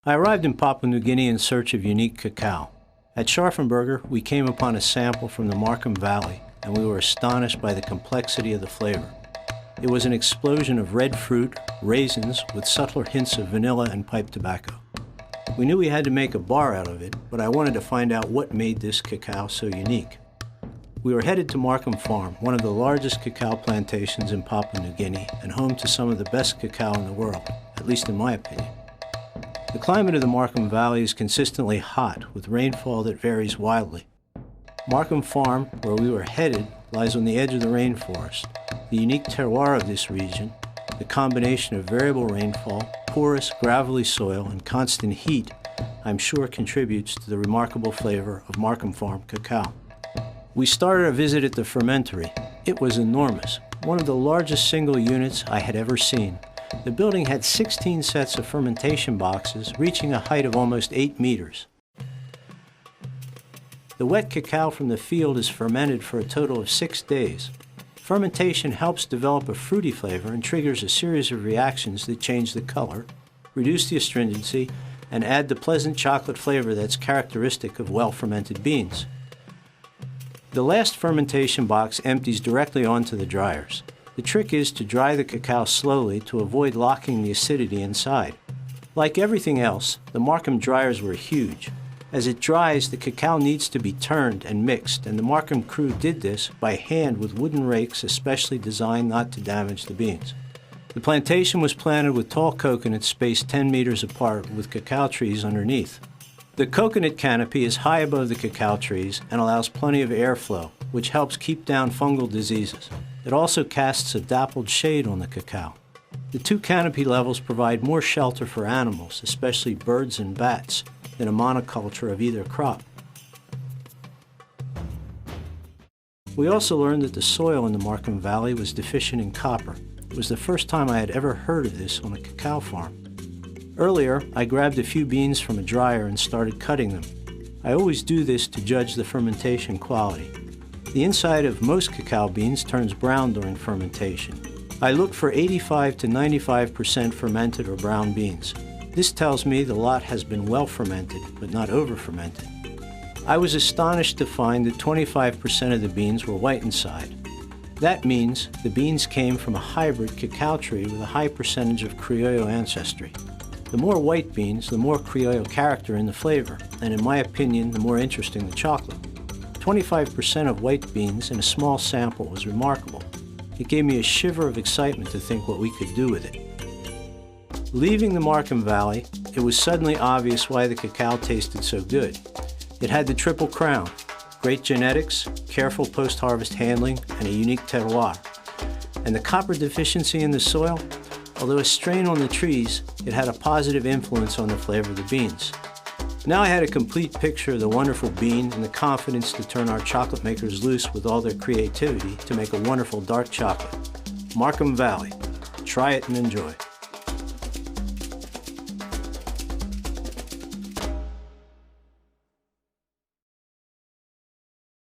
I arrived in Papua New Guinea in search of unique cacao. At Scharfenberger, we came upon a sample from the Markham Valley, and we were astonished by the complexity of the flavor. It was an explosion of red fruit, raisins, with subtler hints of vanilla and pipe tobacco. We knew we had to make a bar out of it, but I wanted to find out what made this cacao so unique. We were headed to Markham Farm, one of the largest cacao plantations in Papua New Guinea, and home to some of the best cacao in the world, at least in my opinion. The climate of the Markham Valley is consistently hot, with rainfall that varies wildly. Markham Farm, where we were headed, lies on the edge of the rainforest. The unique terroir of this region, the combination of variable rainfall, porous, gravelly soil, and constant heat, I'm sure contributes to the remarkable flavor of Markham Farm cacao. We started our visit at the fermentory. It was enormous, one of the largest single units I had ever seen. The building had 16 sets of fermentation boxes, reaching a height of almost 8 meters. The wet cacao from the field is fermented for a total of 6 days. Fermentation helps develop a fruity flavor and triggers a series of reactions that change the color, reduce the astringency, and add the pleasant chocolate flavor that's characteristic of well-fermented beans. The last fermentation box empties directly onto the dryers. The trick is to dry the cacao slowly to avoid locking the acidity inside. Like everything else, the Markham dryers were huge. As it dries, the cacao needs to be turned and mixed, and the Markham crew did this by hand with wooden rakes especially designed not to damage the beans. The plantation was planted with tall coconuts spaced 10 meters apart with cacao trees underneath. The coconut canopy is high above the cacao trees and allows plenty of airflow, which helps keep down fungal diseases. It also casts a dappled shade on the cacao. The two canopy levels provide more shelter for animals, especially birds and bats, than a monoculture of either crop. We also learned that the soil in the Markham Valley was deficient in copper. It was the first time I had ever heard of this on a cacao farm. Earlier, I grabbed a few beans from a dryer and started cutting them. I always do this to judge the fermentation quality. The inside of most cacao beans turns brown during fermentation. I look for 85 to 95% fermented or brown beans. This tells me the lot has been well fermented, but not over fermented. I was astonished to find that 25% of the beans were white inside. That means the beans came from a hybrid cacao tree with a high percentage of Criollo ancestry. The more white beans, the more Criollo character in the flavor, and in my opinion, the more interesting the chocolate. 25% of white beans in a small sample was remarkable. It gave me a shiver of excitement to think what we could do with it. Leaving the Markham Valley, it was suddenly obvious why the cacao tasted so good. It had the triple crown: great genetics, careful post-harvest handling, and a unique terroir. And the copper deficiency in the soil? Although a strain on the trees, it had a positive influence on the flavor of the beans. Now I had a complete picture of the wonderful bean and the confidence to turn our chocolate makers loose with all their creativity to make a wonderful dark chocolate. Markham Valley. Try it and enjoy.